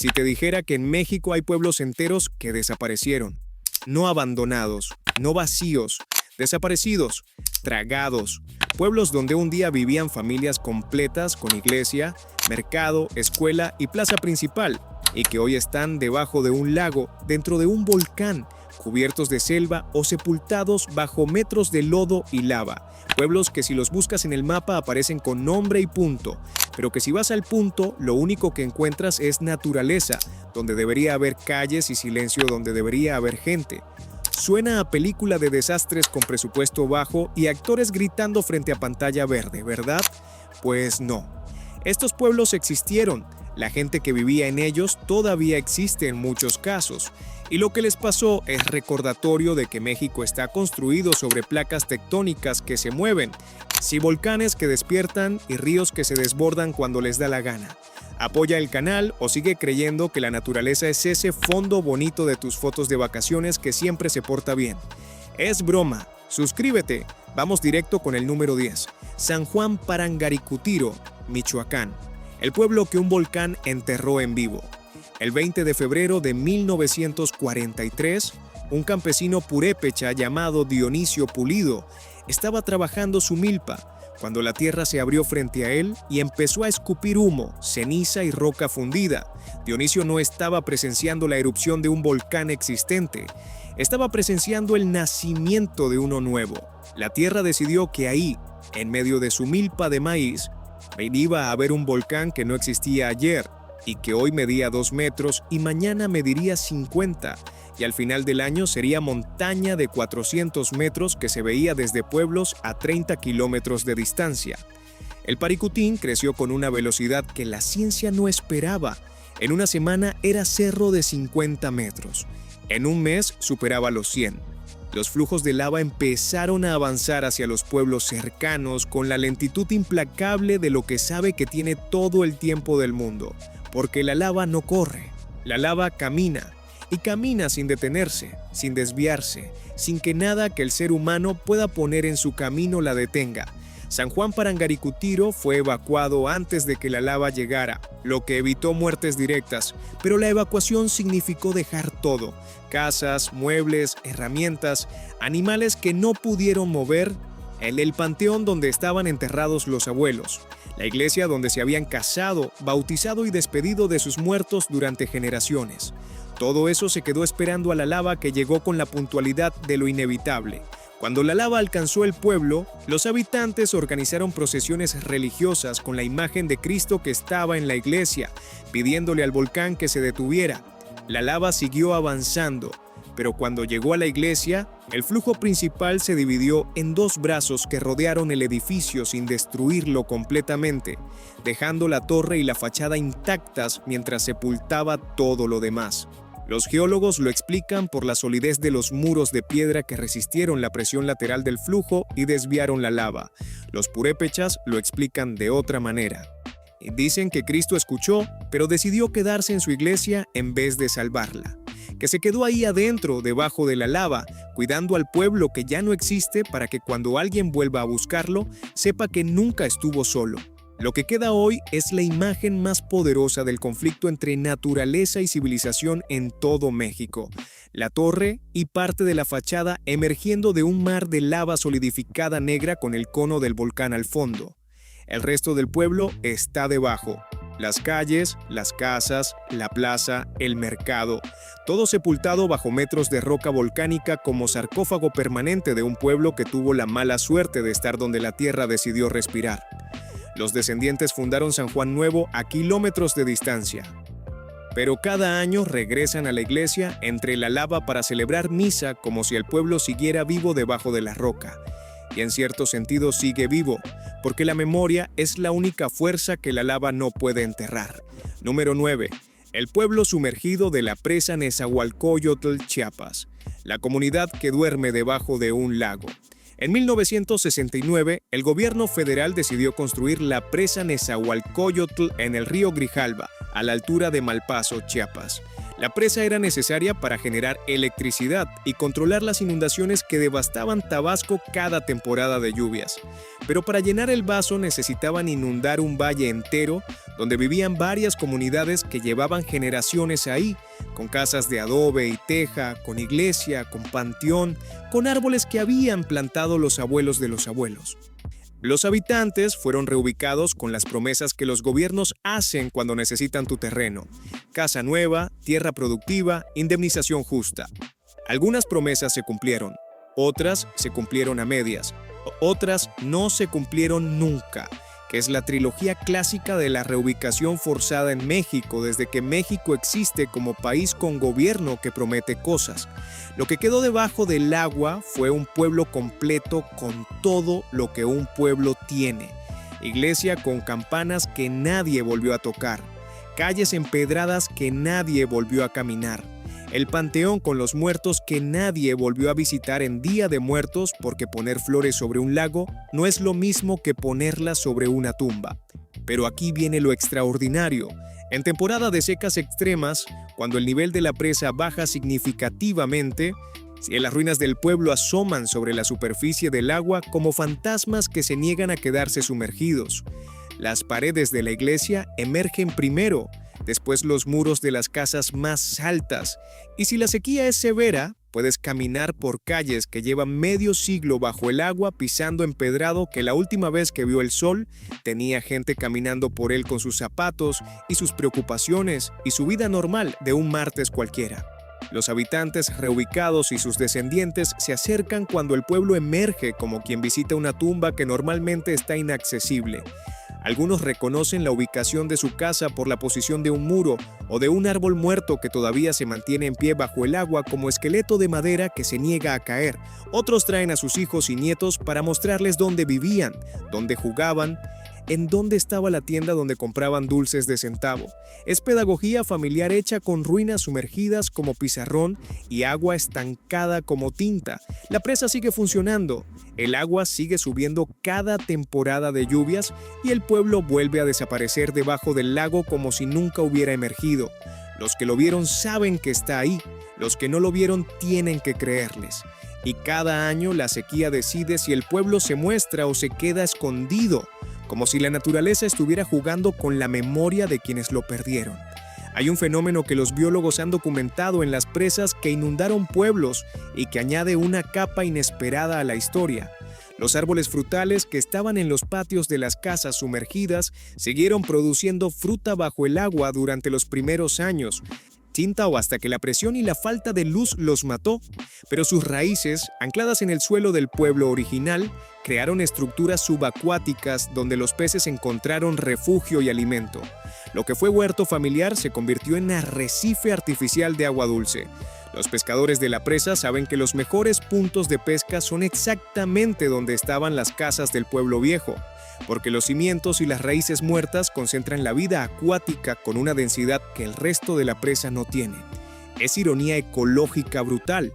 Si te dijera que en México hay pueblos enteros que desaparecieron, no abandonados, no vacíos, desaparecidos, tragados, pueblos donde un día vivían familias completas con iglesia, mercado, escuela y plaza principal, y que hoy están debajo de un lago, dentro de un volcán, cubiertos de selva o sepultados bajo metros de lodo y lava. Pueblos que si los buscas en el mapa aparecen con nombre y punto, pero que si vas al punto, lo único que encuentras es naturaleza, donde debería haber calles y silencio donde debería haber gente. Suena a película de desastres con presupuesto bajo y actores gritando frente a pantalla verde, ¿verdad? Pues no. Estos pueblos existieron. La gente que vivía en ellos todavía existe en muchos casos, y lo que les pasó es recordatorio de que México está construido sobre placas tectónicas que se mueven, sí, volcanes que despiertan y ríos que se desbordan cuando les da la gana. Apoya el canal o sigue creyendo que la naturaleza es ese fondo bonito de tus fotos de vacaciones que siempre se porta bien. Es broma. Suscríbete. Vamos directo con el número 10. San Juan Parangaricutiro, Michoacán. El pueblo que un volcán enterró en vivo. El 20 de febrero de 1943, un campesino purépecha llamado Dionisio Pulido estaba trabajando su milpa cuando la tierra se abrió frente a él y empezó a escupir humo, ceniza y roca fundida. Dionisio no estaba presenciando la erupción de un volcán existente, estaba presenciando el nacimiento de uno nuevo. La tierra decidió que ahí, en medio de su milpa de maíz, iba a haber un volcán que no existía ayer y que hoy medía 2 metros y mañana mediría 50, y al final del año sería montaña de 400 metros que se veía desde pueblos a 30 kilómetros de distancia. El Paricutín creció con una velocidad que la ciencia no esperaba. En una semana era cerro de 50 metros. En un mes superaba los 100. Los flujos de lava empezaron a avanzar hacia los pueblos cercanos con la lentitud implacable de lo que sabe que tiene todo el tiempo del mundo, porque la lava no corre, la lava camina, y camina sin detenerse, sin desviarse, sin que nada que el ser humano pueda poner en su camino la detenga. San Juan Parangaricutiro fue evacuado antes de que la lava llegara, lo que evitó muertes directas, pero la evacuación significó dejar todo: casas, muebles, herramientas, animales que no pudieron mover, el panteón donde estaban enterrados los abuelos, la iglesia donde se habían casado, bautizado y despedido de sus muertos durante generaciones. Todo eso se quedó esperando a la lava que llegó con la puntualidad de lo inevitable. Cuando la lava alcanzó el pueblo, los habitantes organizaron procesiones religiosas con la imagen de Cristo que estaba en la iglesia, pidiéndole al volcán que se detuviera. La lava siguió avanzando, pero cuando llegó a la iglesia, el flujo principal se dividió en 2 brazos que rodearon el edificio sin destruirlo completamente, dejando la torre y la fachada intactas mientras sepultaba todo lo demás. Los geólogos lo explican por la solidez de los muros de piedra que resistieron la presión lateral del flujo y desviaron la lava. Los purépechas lo explican de otra manera. Y dicen que Cristo escuchó, pero decidió quedarse en su iglesia en vez de salvarla. Que se quedó ahí adentro, debajo de la lava, cuidando al pueblo que ya no existe para que cuando alguien vuelva a buscarlo, sepa que nunca estuvo solo. Lo que queda hoy es la imagen más poderosa del conflicto entre naturaleza y civilización en todo México. La torre y parte de la fachada emergiendo de un mar de lava solidificada negra con el cono del volcán al fondo. El resto del pueblo está debajo. Las calles, las casas, la plaza, el mercado, todo sepultado bajo metros de roca volcánica como sarcófago permanente de un pueblo que tuvo la mala suerte de estar donde la tierra decidió respirar. Los descendientes fundaron San Juan Nuevo a kilómetros de distancia, pero cada año regresan a la iglesia entre la lava para celebrar misa como si el pueblo siguiera vivo debajo de la roca. Y en cierto sentido sigue vivo, porque la memoria es la única fuerza que la lava no puede enterrar. Número 9. El pueblo sumergido de la presa Nezahualcóyotl, Chiapas. La comunidad que duerme debajo de un lago. En 1969, el gobierno federal decidió construir la presa Nezahualcóyotl en el río Grijalva, a la altura de Malpaso, Chiapas. La presa era necesaria para generar electricidad y controlar las inundaciones que devastaban Tabasco cada temporada de lluvias. Pero para llenar el vaso necesitaban inundar un valle entero donde vivían varias comunidades que llevaban generaciones ahí, con casas de adobe y teja, con iglesia, con panteón, con árboles que habían plantado los abuelos de los abuelos. Los habitantes fueron reubicados con las promesas que los gobiernos hacen cuando necesitan tu terreno: casa nueva, tierra productiva, indemnización justa. Algunas promesas se cumplieron, otras se cumplieron a medias, otras no se cumplieron nunca, que es la trilogía clásica de la reubicación forzada en México desde que México existe como país con gobierno que promete cosas. Lo que quedó debajo del agua fue un pueblo completo con todo lo que un pueblo tiene. Iglesia con campanas que nadie volvió a tocar, calles empedradas que nadie volvió a caminar, el panteón con los muertos que nadie volvió a visitar en Día de Muertos, porque poner flores sobre un lago no es lo mismo que ponerlas sobre una tumba. Pero aquí viene lo extraordinario. En temporada de secas extremas, cuando el nivel de la presa baja significativamente, las ruinas del pueblo asoman sobre la superficie del agua como fantasmas que se niegan a quedarse sumergidos. Las paredes de la iglesia emergen primero, después los muros de las casas más altas, y si la sequía es severa, puedes caminar por calles que llevan medio siglo bajo el agua pisando empedrado que la última vez que vio el sol tenía gente caminando por él con sus zapatos y sus preocupaciones y su vida normal de un martes cualquiera. Los habitantes reubicados y sus descendientes se acercan cuando el pueblo emerge como quien visita una tumba que normalmente está inaccesible. Algunos reconocen la ubicación de su casa por la posición de un muro o de un árbol muerto que todavía se mantiene en pie bajo el agua como esqueleto de madera que se niega a caer. Otros traen a sus hijos y nietos para mostrarles dónde vivían, dónde jugaban, en dónde estaba la tienda donde compraban dulces de centavo. Es pedagogía familiar hecha con ruinas sumergidas como pizarrón y agua estancada como tinta. La presa sigue funcionando, el agua sigue subiendo cada temporada de lluvias y el pueblo vuelve a desaparecer debajo del lago como si nunca hubiera emergido. Los que lo vieron saben que está ahí, los que no lo vieron tienen que creerles. Y cada año la sequía decide si el pueblo se muestra o se queda escondido, como si la naturaleza estuviera jugando con la memoria de quienes lo perdieron. Hay un fenómeno que los biólogos han documentado en las presas que inundaron pueblos y que añade una capa inesperada a la historia. Los árboles frutales que estaban en los patios de las casas sumergidas siguieron produciendo fruta bajo el agua durante los primeros años, tinta o hasta que la presión y la falta de luz los mató, pero sus raíces, ancladas en el suelo del pueblo original, crearon estructuras subacuáticas donde los peces encontraron refugio y alimento. Lo que fue huerto familiar se convirtió en arrecife artificial de agua dulce. Los pescadores de la presa saben que los mejores puntos de pesca son exactamente donde estaban las casas del pueblo viejo, porque los cimientos y las raíces muertas concentran la vida acuática con una densidad que el resto de la presa no tiene. Es ironía ecológica brutal.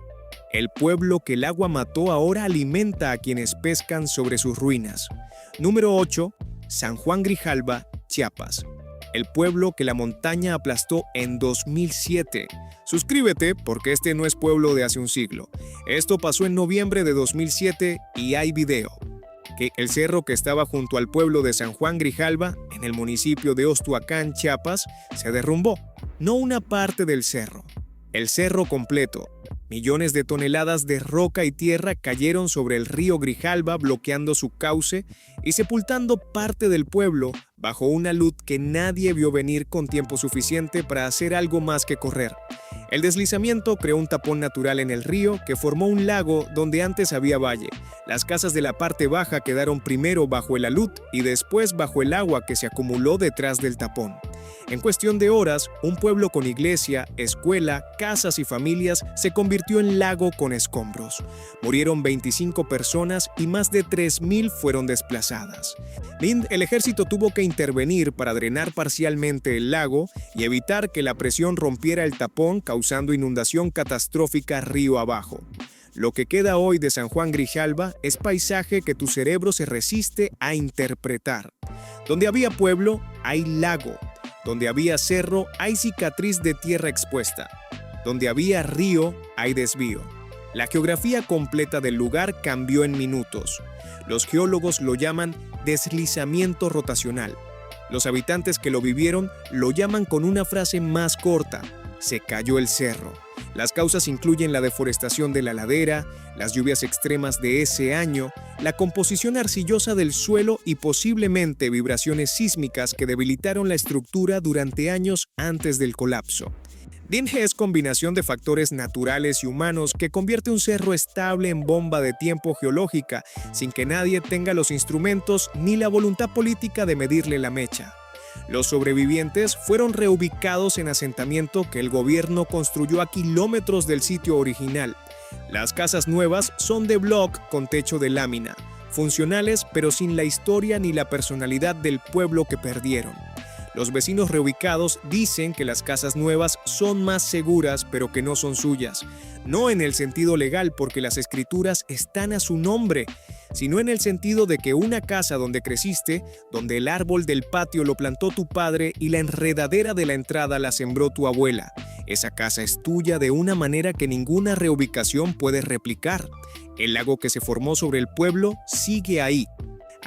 El pueblo que el agua mató ahora alimenta a quienes pescan sobre sus ruinas. Número 8. San Juan Grijalva, Chiapas. El pueblo que la montaña aplastó en 2007. Suscríbete porque este no es pueblo de hace un siglo. Esto pasó en noviembre de 2007 y hay video. Que el cerro que estaba junto al pueblo de San Juan Grijalva, en el municipio de Ostuacán, Chiapas, se derrumbó. No una parte del cerro, el cerro completo. Millones de toneladas de roca y tierra cayeron sobre el río Grijalva, bloqueando su cauce y sepultando parte del pueblo bajo una luz que nadie vio venir con tiempo suficiente para hacer algo más que correr. El deslizamiento creó un tapón natural en el río que formó un lago donde antes había valle. Las casas de la parte baja quedaron primero bajo el alud y después bajo el agua que se acumuló detrás del tapón. En cuestión de horas, un pueblo con iglesia, escuela, casas y familias se convirtió en lago con escombros. Murieron 25 personas y más de 3,000 fueron desplazadas. El ejército tuvo que intervenir para drenar parcialmente el lago y evitar que la presión rompiera el tapón, causando inundación catastrófica río abajo. Lo que queda hoy de San Juan Grijalva es paisaje que tu cerebro se resiste a interpretar. Donde había pueblo, hay lago. Donde había cerro, hay cicatriz de tierra expuesta. Donde había río, hay desvío. La geografía completa del lugar cambió en minutos. Los geólogos lo llaman deslizamiento rotacional. Los habitantes que lo vivieron lo llaman con una frase más corta: se cayó el cerro. Las causas incluyen la deforestación de la ladera, las lluvias extremas de ese año, la composición arcillosa del suelo y posiblemente vibraciones sísmicas que debilitaron la estructura durante años antes del colapso. DINGE es combinación de factores naturales y humanos que convierte un cerro estable en bomba de tiempo geológica sin que nadie tenga los instrumentos ni la voluntad política de medirle la mecha. Los sobrevivientes fueron reubicados en asentamiento que el gobierno construyó a kilómetros del sitio original. Las casas nuevas son de bloc con techo de lámina, funcionales pero sin la historia ni la personalidad del pueblo que perdieron. Los vecinos reubicados dicen que las casas nuevas son más seguras pero que no son suyas. No en el sentido legal porque las escrituras están a su nombre, sino en el sentido de que una casa donde creciste, donde el árbol del patio lo plantó tu padre y la enredadera de la entrada la sembró tu abuela. Esa casa es tuya de una manera que ninguna reubicación puede replicar. El lago que se formó sobre el pueblo sigue ahí.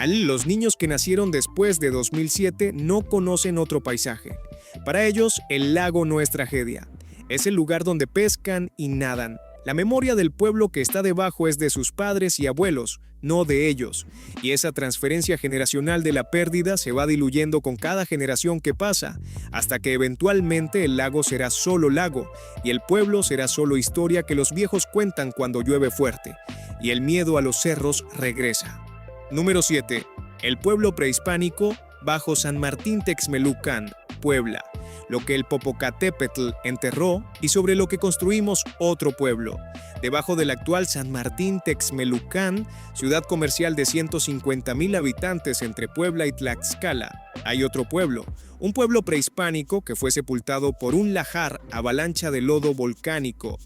Los niños que nacieron después de 2007 no conocen otro paisaje. Para ellos, el lago no es tragedia. Es el lugar donde pescan y nadan. La memoria del pueblo que está debajo es de sus padres y abuelos, no de ellos. Y esa transferencia generacional de la pérdida se va diluyendo con cada generación que pasa, hasta que eventualmente el lago será solo lago y el pueblo será solo historia que los viejos cuentan cuando llueve fuerte. Y el miedo a los cerros regresa. Número 7. El pueblo prehispánico bajo San Martín Texmelucan, Puebla. Lo que el Popocatépetl enterró y sobre lo que construimos otro pueblo. Debajo del actual San Martín Texmelucan, ciudad comercial de 150,000 habitantes entre Puebla y Tlaxcala, hay otro pueblo. Un pueblo prehispánico que fue sepultado por un lajar avalancha de lodo volcánico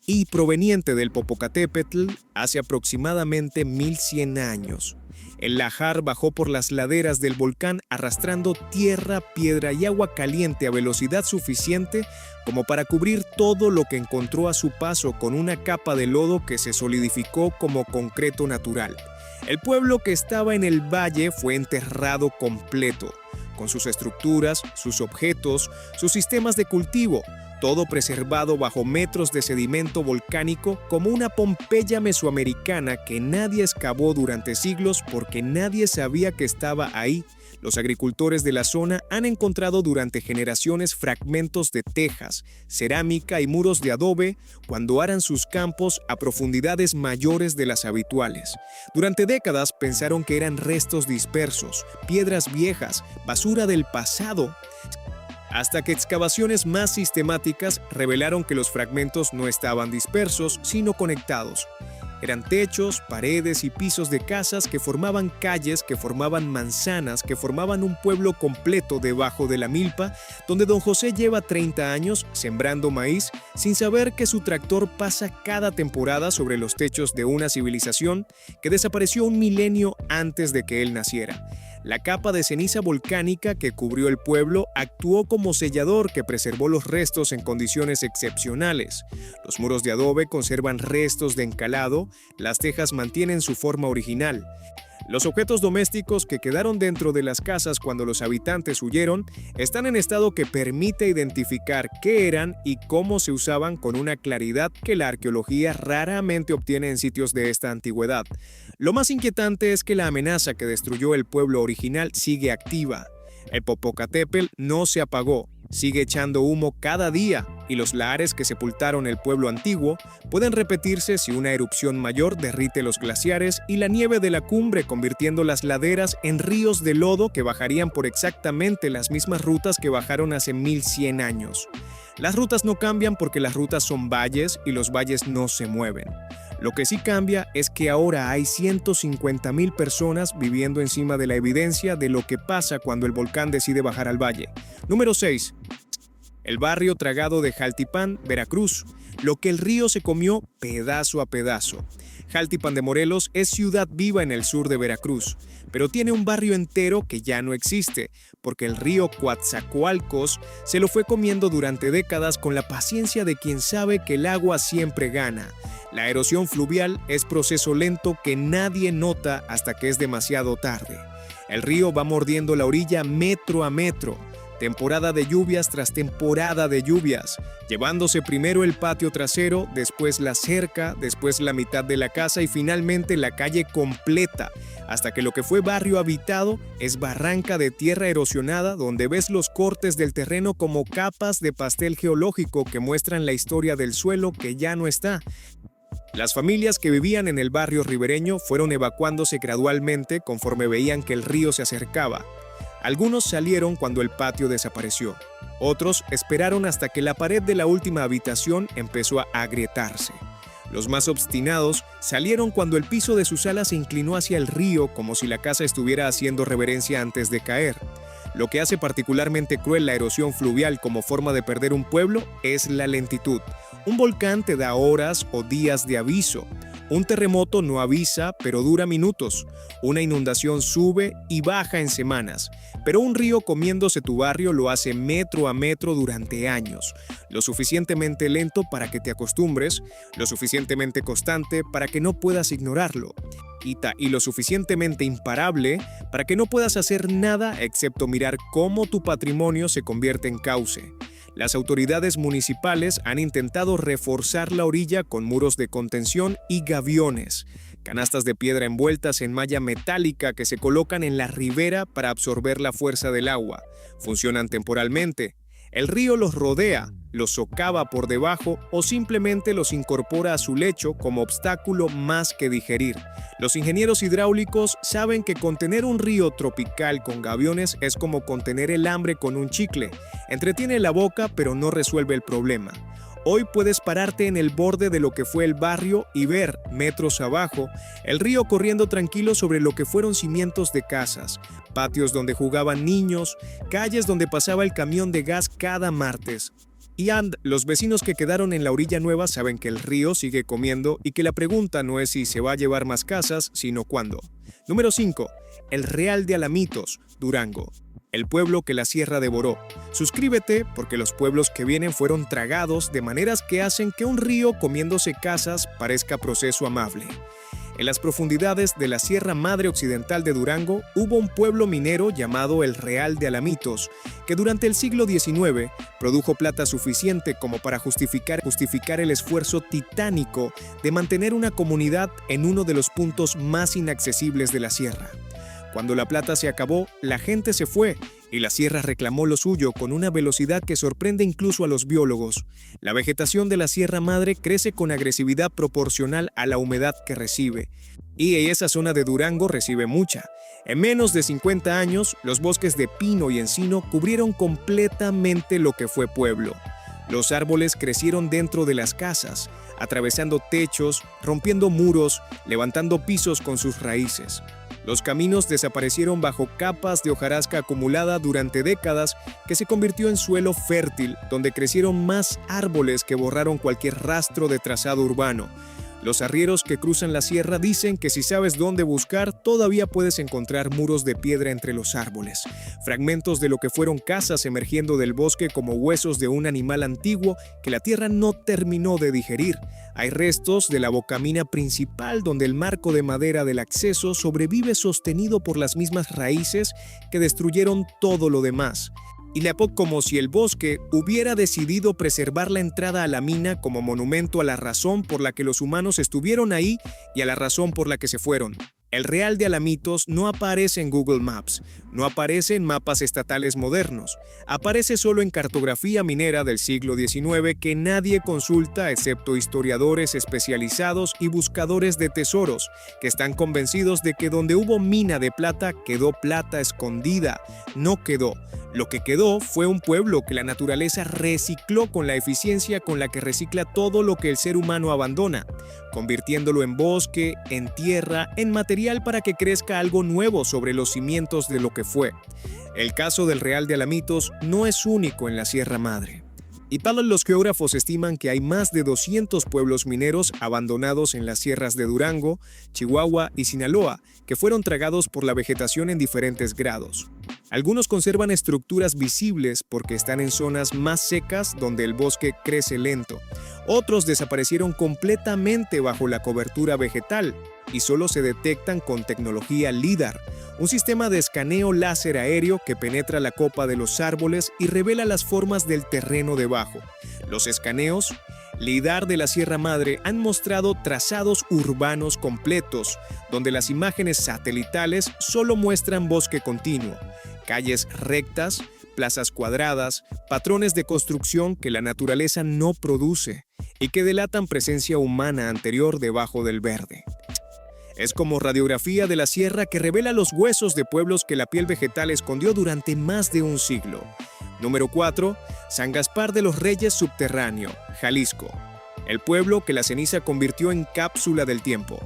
y proveniente del Popocatépetl hace aproximadamente 1100 años. El lajar bajó por las laderas del volcán arrastrando tierra, piedra y agua caliente a velocidad suficiente como para cubrir todo lo que encontró a su paso con una capa de lodo que se solidificó como concreto natural. El pueblo que estaba en el valle fue enterrado completo, con sus estructuras, sus objetos, sus sistemas de cultivo, todo preservado bajo metros de sedimento volcánico como una Pompeya mesoamericana que nadie excavó durante siglos porque nadie sabía que estaba ahí. Los agricultores de la zona han encontrado durante generaciones fragmentos de tejas, cerámica y muros de adobe cuando aran sus campos a profundidades mayores de las habituales. Durante décadas pensaron que eran restos dispersos, piedras viejas, basura del pasado, hasta que excavaciones más sistemáticas revelaron que los fragmentos no estaban dispersos, sino conectados. Eran techos, paredes y pisos de casas que formaban calles, que formaban manzanas, que formaban un pueblo completo debajo de la milpa, donde don José lleva 30 años sembrando maíz sin saber que su tractor pasa cada temporada sobre los techos de una civilización que desapareció un milenio antes de que él naciera. La capa de ceniza volcánica que cubrió el pueblo actuó como sellador que preservó los restos en condiciones excepcionales. Los muros de adobe conservan restos de encalado, las tejas mantienen su forma original. Los objetos domésticos que quedaron dentro de las casas cuando los habitantes huyeron están en estado que permite identificar qué eran y cómo se usaban con una claridad que la arqueología raramente obtiene en sitios de esta antigüedad. Lo más inquietante es que la amenaza que destruyó el pueblo original sigue activa. El Popocatépetl no se apagó, sigue echando humo cada día y los lahares que sepultaron el pueblo antiguo pueden repetirse si una erupción mayor derrite los glaciares y la nieve de la cumbre, convirtiendo las laderas en ríos de lodo que bajarían por exactamente las mismas rutas que bajaron hace 1100 años. Las rutas no cambian porque las rutas son valles y los valles no se mueven. Lo que sí cambia es que ahora hay 150,000 personas viviendo encima de la evidencia de lo que pasa cuando el volcán decide bajar al valle. Número 6. El barrio tragado de Jaltipán, Veracruz. Lo que el río se comió pedazo a pedazo. Jaltipan de Morelos es ciudad viva en el sur de Veracruz, pero tiene un barrio entero que ya no existe, porque el río Coatzacoalcos se lo fue comiendo durante décadas con la paciencia de quien sabe que el agua siempre gana. La erosión fluvial es proceso lento que nadie nota hasta que es demasiado tarde. El río va mordiendo la orilla metro a metro, temporada de lluvias tras temporada de lluvias, llevándose primero el patio trasero, después la cerca, después la mitad de la casa y finalmente la calle completa, hasta que lo que fue barrio habitado es barranca de tierra erosionada donde ves los cortes del terreno como capas de pastel geológico que muestran la historia del suelo que ya no está. Las familias que vivían en el barrio ribereño fueron evacuándose gradualmente conforme veían que el río se acercaba. Algunos salieron cuando el patio desapareció. Otros esperaron hasta que la pared de la última habitación empezó a agrietarse. Los más obstinados salieron cuando el piso de su sala se inclinó hacia el río como si la casa estuviera haciendo reverencia antes de caer. Lo que hace particularmente cruel la erosión fluvial como forma de perder un pueblo es la lentitud. Un volcán te da horas o días de aviso. Un terremoto no avisa, pero dura minutos. Una inundación sube y baja en semanas. Pero un río comiéndose tu barrio lo hace metro a metro durante años. Lo suficientemente lento para que te acostumbres, lo suficientemente constante para que no puedas ignorarlo. Y lo suficientemente imparable para que no puedas hacer nada excepto mirar cómo tu patrimonio se convierte en cauce. Las autoridades municipales han intentado reforzar la orilla con muros de contención y gaviones, canastas de piedra envueltas en malla metálica que se colocan en la ribera para absorber la fuerza del agua. Funcionan temporalmente. El río los rodea, los socava por debajo o simplemente los incorpora a su lecho como obstáculo más que digerir. Los ingenieros hidráulicos saben que contener un río tropical con gaviones es como contener el hambre con un chicle. Entretiene la boca pero no resuelve el problema. Hoy puedes pararte en el borde de lo que fue el barrio y ver, metros abajo, el río corriendo tranquilo sobre lo que fueron cimientos de casas, patios donde jugaban niños, calles donde pasaba el camión de gas cada martes. Los vecinos que quedaron en la orilla nueva saben que el río sigue comiendo y que la pregunta no es si se va a llevar más casas, sino cuándo. Número 5. El Real de Alamitos, Durango. El pueblo que la sierra devoró. Suscríbete porque los pueblos que vienen fueron tragados de maneras que hacen que un río comiéndose casas parezca proceso amable. En las profundidades de la Sierra Madre Occidental de Durango hubo un pueblo minero llamado el Real de Alamitos, que durante el siglo XIX produjo plata suficiente como para justificar el esfuerzo titánico de mantener una comunidad en uno de los puntos más inaccesibles de la sierra. Cuando la plata se acabó, la gente se fue y la sierra reclamó lo suyo con una velocidad que sorprende incluso a los biólogos. La vegetación de la Sierra Madre crece con agresividad proporcional a la humedad que recibe. Y esa zona de Durango recibe mucha. En menos de 50 años, los bosques de pino y encino cubrieron completamente lo que fue pueblo. Los árboles crecieron dentro de las casas, atravesando techos, rompiendo muros, levantando pisos con sus raíces. Los caminos desaparecieron bajo capas de hojarasca acumulada durante décadas que se convirtió en suelo fértil, donde crecieron más árboles que borraron cualquier rastro de trazado urbano. Los arrieros que cruzan la sierra dicen que si sabes dónde buscar, todavía puedes encontrar muros de piedra entre los árboles, fragmentos de lo que fueron casas emergiendo del bosque como huesos de un animal antiguo que la tierra no terminó de digerir. Hay restos de la bocamina principal donde el marco de madera del acceso sobrevive sostenido por las mismas raíces que destruyeron todo lo demás. Y la época como si el bosque hubiera decidido preservar la entrada a la mina como monumento a la razón por la que los humanos estuvieron ahí y a la razón por la que se fueron. El Real de Alamitos no aparece en Google Maps, no aparece en mapas estatales modernos, aparece solo en cartografía minera del siglo XIX que nadie consulta excepto historiadores especializados y buscadores de tesoros, que están convencidos de que donde hubo mina de plata quedó plata escondida. No quedó. Lo que quedó fue un pueblo que la naturaleza recicló con la eficiencia con la que recicla todo lo que el ser humano abandona, convirtiéndolo en bosque, en tierra, en material para que crezca algo nuevo sobre los cimientos de lo que fue. El caso del Real de Alamitos no es único en la Sierra Madre. Y tal los geógrafos estiman que hay más de 200 pueblos mineros abandonados en las sierras de Durango, Chihuahua y Sinaloa, que fueron tragados por la vegetación en diferentes grados. Algunos conservan estructuras visibles porque están en zonas más secas donde el bosque crece lento. Otros desaparecieron completamente bajo la cobertura vegetal y solo se detectan con tecnología LIDAR, un sistema de escaneo láser aéreo que penetra la copa de los árboles y revela las formas del terreno debajo. Los escaneos LIDAR de la Sierra Madre han mostrado trazados urbanos completos, donde las imágenes satelitales solo muestran bosque continuo, calles rectas, plazas cuadradas, patrones de construcción que la naturaleza no produce y que delatan presencia humana anterior debajo del verde. Es como radiografía de la sierra que revela los huesos de pueblos que la piel vegetal escondió durante más de un siglo. Número 4. San Gaspar de los Reyes Subterráneo, Jalisco. El pueblo que la ceniza convirtió en cápsula del tiempo.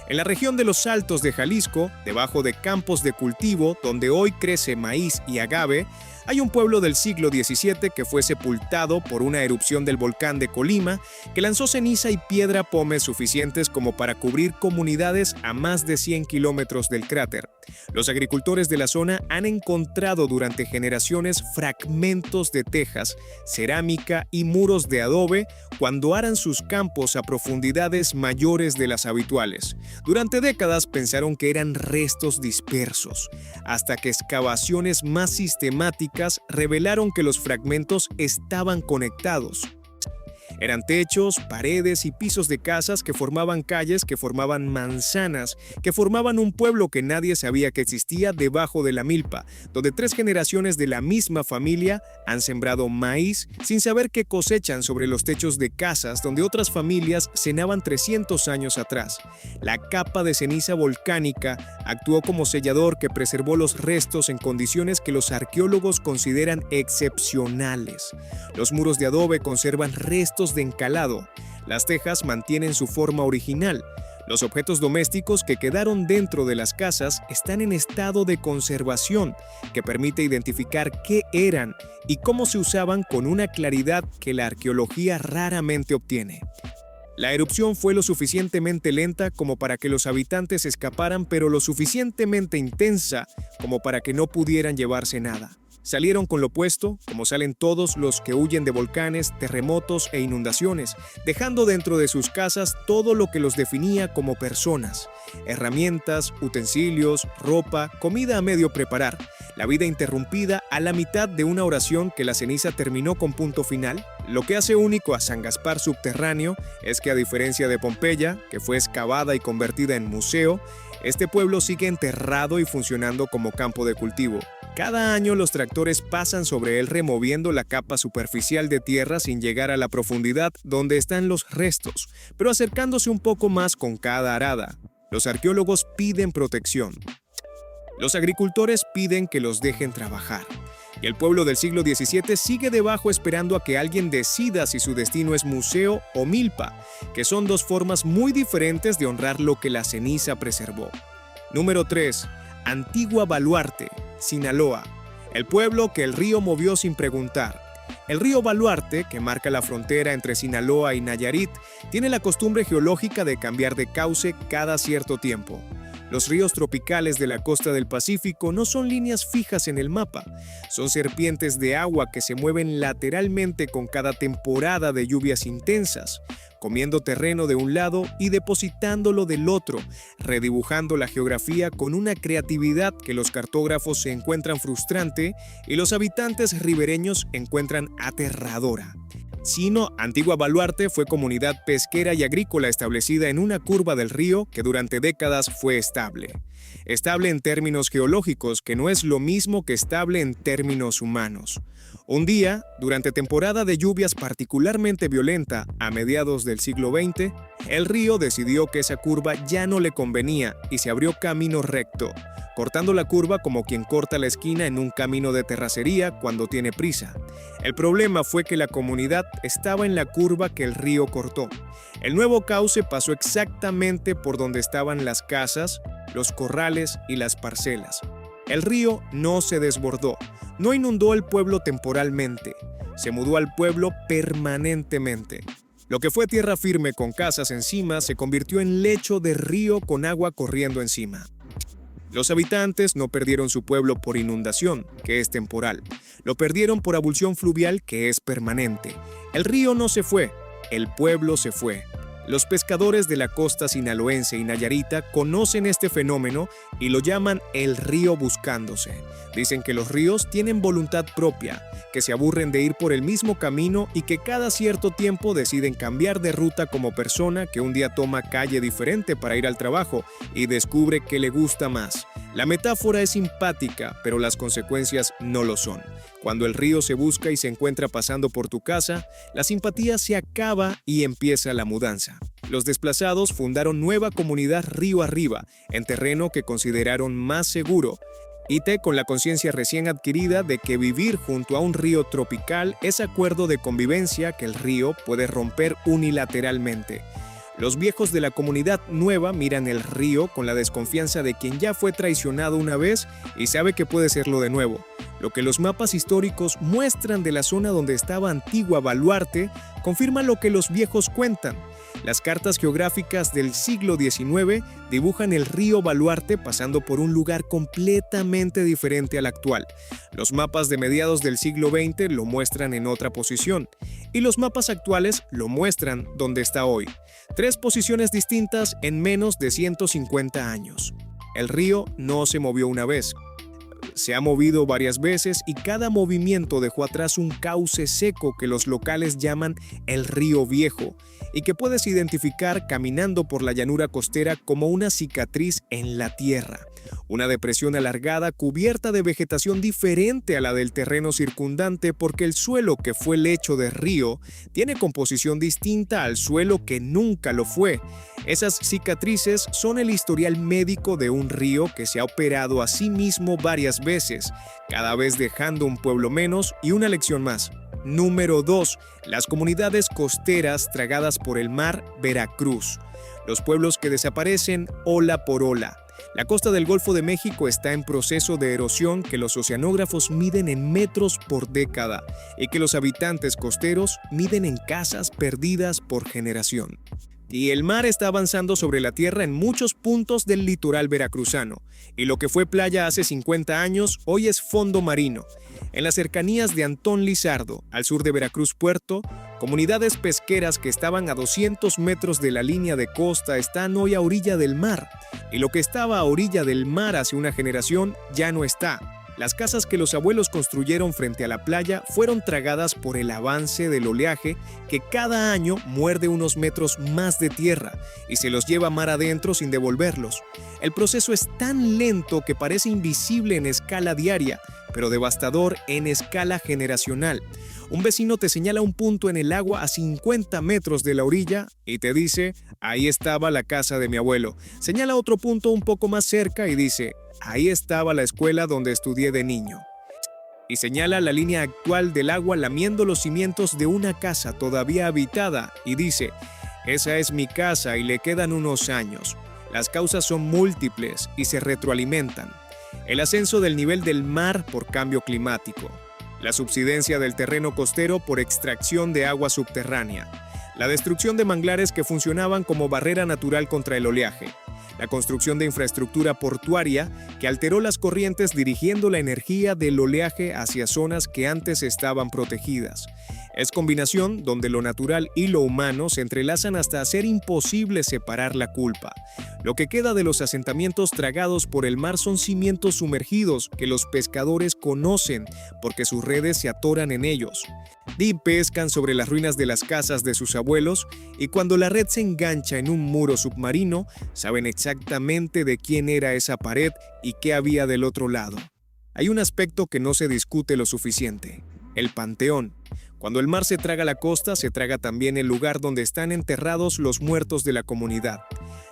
En la región de los Altos de Jalisco, debajo de campos de cultivo donde hoy crece maíz y agave, hay un pueblo del siglo XVII que fue sepultado por una erupción del volcán de Colima que lanzó ceniza y piedra pómez suficientes como para cubrir comunidades a más de 100 kilómetros del cráter. Los agricultores de la zona han encontrado durante generaciones fragmentos de tejas, cerámica y muros de adobe cuando aran sus campos a profundidades mayores de las habituales. Durante décadas pensaron que eran restos dispersos, hasta que excavaciones más sistemáticas revelaron que los fragmentos estaban conectados. Eran techos, paredes y pisos de casas que formaban calles, que formaban manzanas, que formaban un pueblo que nadie sabía que existía debajo de la milpa, donde 3 generaciones de la misma familia han sembrado maíz sin saber que cosechan sobre los techos de casas donde otras familias cenaban 300 años atrás. La capa de ceniza volcánica actuó como sellador que preservó los restos en condiciones que los arqueólogos consideran excepcionales. Los muros de adobe conservan restos de encalado. Las tejas mantienen su forma original. Los objetos domésticos que quedaron dentro de las casas están en estado de conservación, que permite identificar qué eran y cómo se usaban con una claridad que la arqueología raramente obtiene. La erupción fue lo suficientemente lenta como para que los habitantes escaparan, pero lo suficientemente intensa como para que no pudieran llevarse nada. Salieron con lo opuesto, como salen todos los que huyen de volcanes, terremotos e inundaciones, dejando dentro de sus casas todo lo que los definía como personas: herramientas, utensilios, ropa, comida a medio preparar, la vida interrumpida a la mitad de una oración que la ceniza terminó con punto final. Lo que hace único a San Gaspar Subterráneo es que, a diferencia de Pompeya, que fue excavada y convertida en museo, este pueblo sigue enterrado y funcionando como campo de cultivo. Cada año los tractores pasan sobre él removiendo la capa superficial de tierra sin llegar a la profundidad donde están los restos, pero acercándose un poco más con cada arada. Los arqueólogos piden protección. Los agricultores piden que los dejen trabajar. Y el pueblo del siglo XVII sigue debajo esperando a que alguien decida si su destino es museo o milpa, que son 2 formas muy diferentes de honrar lo que la ceniza preservó. Número 3. Antigua Baluarte, Sinaloa. El pueblo que el río movió sin preguntar. El río Baluarte, que marca la frontera entre Sinaloa y Nayarit, tiene la costumbre geológica de cambiar de cauce cada cierto tiempo. Los ríos tropicales de la costa del Pacífico no son líneas fijas en el mapa, son serpientes de agua que se mueven lateralmente con cada temporada de lluvias intensas, comiendo terreno de un lado y depositándolo del otro, redibujando la geografía con una creatividad que los cartógrafos se encuentran frustrante y los habitantes ribereños encuentran aterradora. Sino, Antigua Baluarte fue comunidad pesquera y agrícola establecida en una curva del río que durante décadas fue estable. Estable en términos geológicos, que no es lo mismo que estable en términos humanos. Un día, durante temporada de lluvias particularmente violenta a mediados del siglo XX, el río decidió que esa curva ya no le convenía y se abrió camino recto, cortando la curva como quien corta la esquina en un camino de terracería cuando tiene prisa. El problema fue que la comunidad estaba en la curva que el río cortó. El nuevo cauce pasó exactamente por donde estaban las casas, los corrales y las parcelas. El río no se desbordó, no inundó el pueblo temporalmente, se mudó al pueblo permanentemente. Lo que fue tierra firme con casas encima se convirtió en lecho de río con agua corriendo encima. Los habitantes no perdieron su pueblo por inundación, que es temporal. Lo perdieron por abulsión fluvial, que es permanente. El río no se fue, el pueblo se fue. Los pescadores de la costa sinaloense y nayarita conocen este fenómeno y lo llaman el río buscándose. Dicen que los ríos tienen voluntad propia, que se aburren de ir por el mismo camino y que cada cierto tiempo deciden cambiar de ruta, como persona que un día toma calle diferente para ir al trabajo y descubre que le gusta más. La metáfora es simpática, pero las consecuencias no lo son. Cuando el río se busca y se encuentra pasando por tu casa, la simpatía se acaba y empieza la mudanza. Los desplazados fundaron nueva comunidad río arriba, en terreno que consideraron más seguro. Con la conciencia recién adquirida de que vivir junto a un río tropical es acuerdo de convivencia que el río puede romper unilateralmente. Los viejos de la comunidad nueva miran el río con la desconfianza de quien ya fue traicionado una vez y sabe que puede serlo de nuevo. Lo que los mapas históricos muestran de la zona donde estaba Antigua Baluarte confirma lo que los viejos cuentan. Las cartas geográficas del siglo XIX dibujan el río Baluarte pasando por un lugar completamente diferente al actual. Los mapas de mediados del siglo XX lo muestran en otra posición, y los mapas actuales lo muestran donde está hoy. 3 posiciones distintas en menos de 150 años. El río no se movió una vez. Se ha movido varias veces y cada movimiento dejó atrás un cauce seco que los locales llaman el río viejo y que puedes identificar caminando por la llanura costera como una cicatriz en la tierra, una depresión alargada cubierta de vegetación diferente a la del terreno circundante, porque el suelo que fue lecho de río tiene composición distinta al suelo que nunca lo fue. Esas cicatrices son el historial médico de un río que se ha operado a sí mismo varias veces, cada vez dejando un pueblo menos y una lección más. Número 2. Las comunidades costeras tragadas por el mar, Veracruz. Los pueblos que desaparecen ola por ola. La costa del Golfo de México está en proceso de erosión que los oceanógrafos miden en metros por década y que los habitantes costeros miden en casas perdidas por generación. Y el mar está avanzando sobre la tierra en muchos puntos del litoral veracruzano, y lo que fue playa hace 50 años hoy es fondo marino. En las cercanías de Antón Lizardo, al sur de Veracruz Puerto, comunidades pesqueras que estaban a 200 metros de la línea de costa están hoy a orilla del mar, y lo que estaba a orilla del mar hace una generación ya no está. Las casas que los abuelos construyeron frente a la playa fueron tragadas por el avance del oleaje que cada año muerde unos metros más de tierra y se los lleva mar adentro sin devolverlos. El proceso es tan lento que parece invisible en escala diaria, pero devastador en escala generacional. Un vecino te señala un punto en el agua a 50 metros de la orilla y te dice: ahí estaba la casa de mi abuelo. Señala otro punto un poco más cerca y dice: ahí estaba la escuela donde estudié de niño. Y señala la línea actual del agua lamiendo los cimientos de una casa todavía habitada y dice: esa es mi casa y le quedan unos años. Las causas son múltiples y se retroalimentan. El ascenso del nivel del mar por cambio climático. La subsidencia del terreno costero por extracción de agua subterránea. La destrucción de manglares que funcionaban como barrera natural contra el oleaje. La construcción de infraestructura portuaria que alteró las corrientes dirigiendo la energía del oleaje hacia zonas que antes estaban protegidas. Es combinación donde lo natural y lo humano se entrelazan hasta hacer imposible separar la culpa. Lo que queda de los asentamientos tragados por el mar son cimientos sumergidos que los pescadores conocen porque sus redes se atoran en ellos. Pescan sobre las ruinas de las casas de sus abuelos y cuando la red se engancha en un muro submarino, saben exactamente de quién era esa pared y qué había del otro lado. Hay un aspecto que no se discute lo suficiente: el panteón. Cuando el mar se traga la costa, se traga también el lugar donde están enterrados los muertos de la comunidad.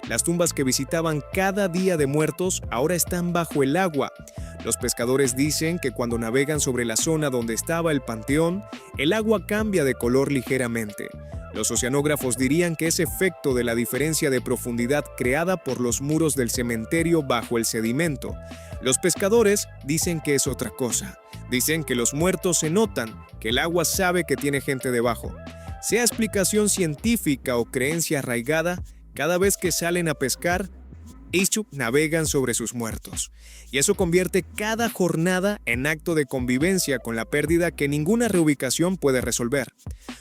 Las tumbas que visitaban cada día de muertos ahora están bajo el agua. Los pescadores dicen que cuando navegan sobre la zona donde estaba el panteón, el agua cambia de color ligeramente. Los oceanógrafos dirían que es efecto de la diferencia de profundidad creada por los muros del cementerio bajo el sedimento. Los pescadores dicen que es otra cosa. Dicen que los muertos se notan, que el agua sabe que tiene gente debajo. Sea explicación científica o creencia arraigada, cada vez que salen a pescar, Ischuk navegan sobre sus muertos. Y eso convierte cada jornada en acto de convivencia con la pérdida que ninguna reubicación puede resolver.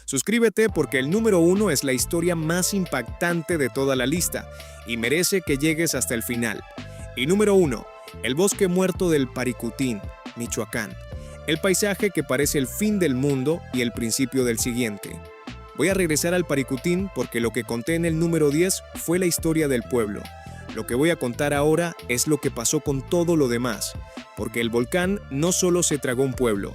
Suscríbete porque el número 1 es la historia más impactante de toda la lista y merece que llegues hasta el final. Y número 1, el bosque muerto del Paricutín, Michoacán. El paisaje que parece el fin del mundo y el principio del siguiente. Voy a regresar al Paricutín porque lo que conté en el número 10 fue la historia del pueblo. Lo que voy a contar ahora es lo que pasó con todo lo demás, porque el volcán no solo se tragó un pueblo,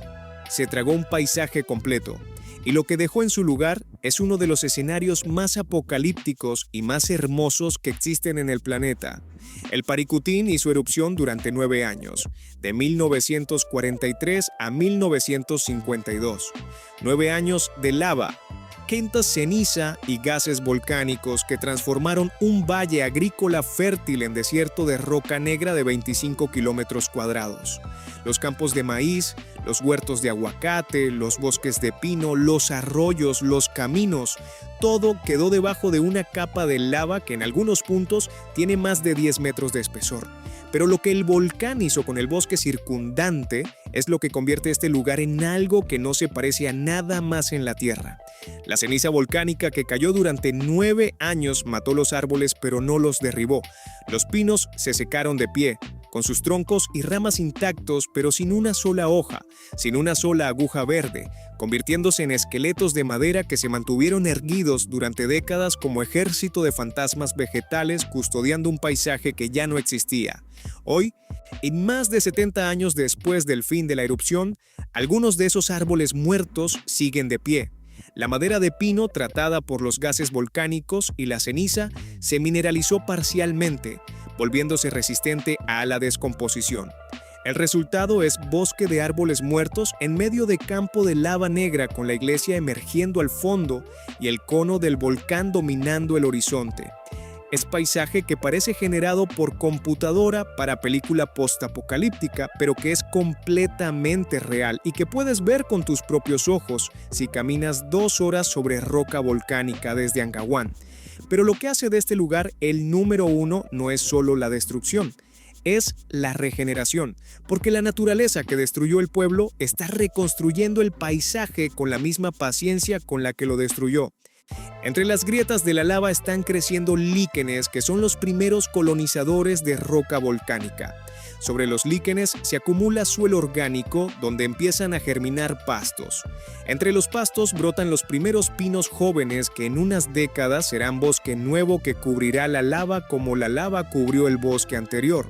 se tragó un paisaje completo, y lo que dejó en su lugar es uno de los escenarios más apocalípticos y más hermosos que existen en el planeta. El Paricutín hizo erupción durante 9 años, de 1943 a 1952. 9 años de lava, quenta ceniza y gases volcánicos que transformaron un valle agrícola fértil en desierto de roca negra de 25 kilómetros cuadrados. Los campos de maíz, los huertos de aguacate, los bosques de pino, los arroyos, los caminos, todo quedó debajo de una capa de lava que en algunos puntos tiene más de 10 metros de espesor. Pero lo que el volcán hizo con el bosque circundante es lo que convierte este lugar en algo que no se parece a nada más en la Tierra. La ceniza volcánica que cayó durante 9 años mató los árboles pero no los derribó. Los pinos se secaron de pie, con sus troncos y ramas intactos pero sin una sola hoja, sin una sola aguja verde, convirtiéndose en esqueletos de madera que se mantuvieron erguidos durante décadas como ejército de fantasmas vegetales custodiando un paisaje que ya no existía. Hoy, en más de 70 años después del fin de la erupción, algunos de esos árboles muertos siguen de pie. La madera de pino tratada por los gases volcánicos y la ceniza se mineralizó parcialmente, volviéndose resistente a la descomposición. El resultado es bosque de árboles muertos en medio de campo de lava negra con la iglesia emergiendo al fondo y el cono del volcán dominando el horizonte. Es paisaje que parece generado por computadora para película postapocalíptica, pero que es completamente real y que puedes ver con tus propios ojos si caminas 2 horas sobre roca volcánica desde Angahuán. Pero lo que hace de este lugar el número 1 no es solo la destrucción, es la regeneración, porque la naturaleza que destruyó el pueblo está reconstruyendo el paisaje con la misma paciencia con la que lo destruyó. Entre las grietas de la lava están creciendo líquenes que son los primeros colonizadores de roca volcánica. Sobre los líquenes se acumula suelo orgánico donde empiezan a germinar pastos. Entre los pastos brotan los primeros pinos jóvenes que en unas décadas serán bosque nuevo que cubrirá la lava como la lava cubrió el bosque anterior.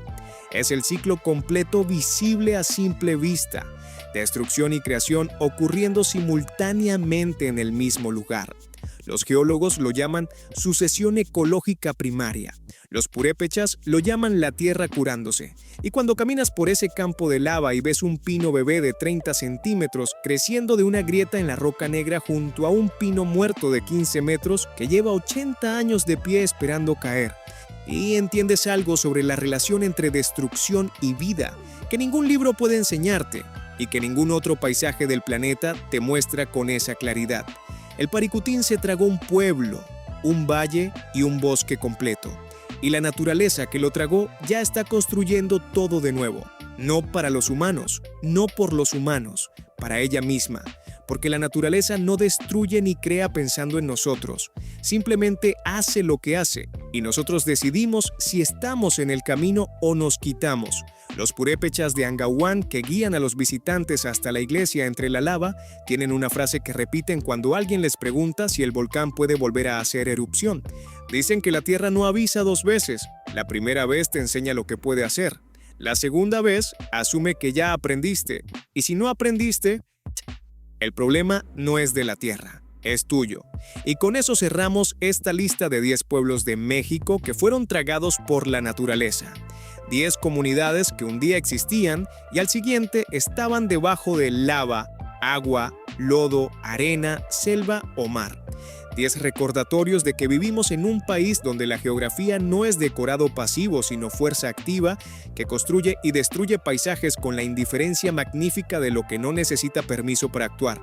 Es el ciclo completo visible a simple vista, destrucción y creación ocurriendo simultáneamente en el mismo lugar. Los geólogos lo llaman sucesión ecológica primaria. Los purépechas lo llaman la tierra curándose. Y cuando caminas por ese campo de lava y ves un pino bebé de 30 centímetros creciendo de una grieta en la roca negra junto a un pino muerto de 15 metros que lleva 80 años de pie esperando caer, y entiendes algo sobre la relación entre destrucción y vida que ningún libro puede enseñarte y que ningún otro paisaje del planeta te muestra con esa claridad. El Paricutín se tragó un pueblo, un valle y un bosque completo. Y la naturaleza que lo tragó ya está construyendo todo de nuevo. No para los humanos, no por los humanos, para ella misma. Porque la naturaleza no destruye ni crea pensando en nosotros. Simplemente hace lo que hace y nosotros decidimos si estamos en el camino o nos quitamos. Los purépechas de Angahuán que guían a los visitantes hasta la iglesia entre la lava tienen una frase que repiten cuando alguien les pregunta si el volcán puede volver a hacer erupción. Dicen que la tierra no avisa 2 veces. La primera vez te enseña lo que puede hacer. La segunda vez asume que ya aprendiste. Y si no aprendiste, el problema no es de la tierra, es tuyo. Y con eso cerramos esta lista de 10 pueblos de México que fueron tragados por la naturaleza. 10 comunidades que un día existían y al siguiente estaban debajo de lava, agua, lodo, arena, selva o mar. 10 recordatorios de que vivimos en un país donde la geografía no es decorado pasivo, sino fuerza activa que construye y destruye paisajes con la indiferencia magnífica de lo que no necesita permiso para actuar.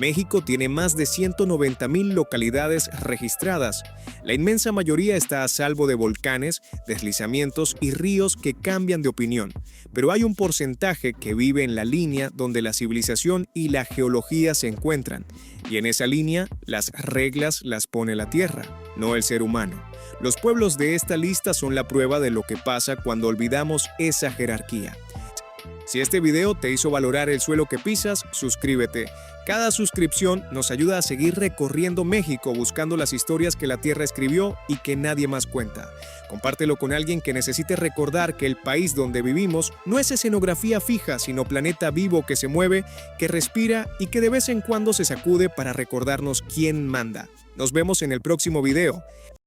México tiene más de 190,000 localidades registradas. La inmensa mayoría está a salvo de volcanes, deslizamientos y ríos que cambian de opinión. Pero hay un porcentaje que vive en la línea donde la civilización y la geología se encuentran. Y en esa línea, las reglas las pone la tierra, no el ser humano. Los pueblos de esta lista son la prueba de lo que pasa cuando olvidamos esa jerarquía. Si este video te hizo valorar el suelo que pisas, suscríbete. Cada suscripción nos ayuda a seguir recorriendo México buscando las historias que la tierra escribió y que nadie más cuenta. Compártelo con alguien que necesite recordar que el país donde vivimos no es escenografía fija, sino planeta vivo que se mueve, que respira y que de vez en cuando se sacude para recordarnos quién manda. Nos vemos en el próximo video.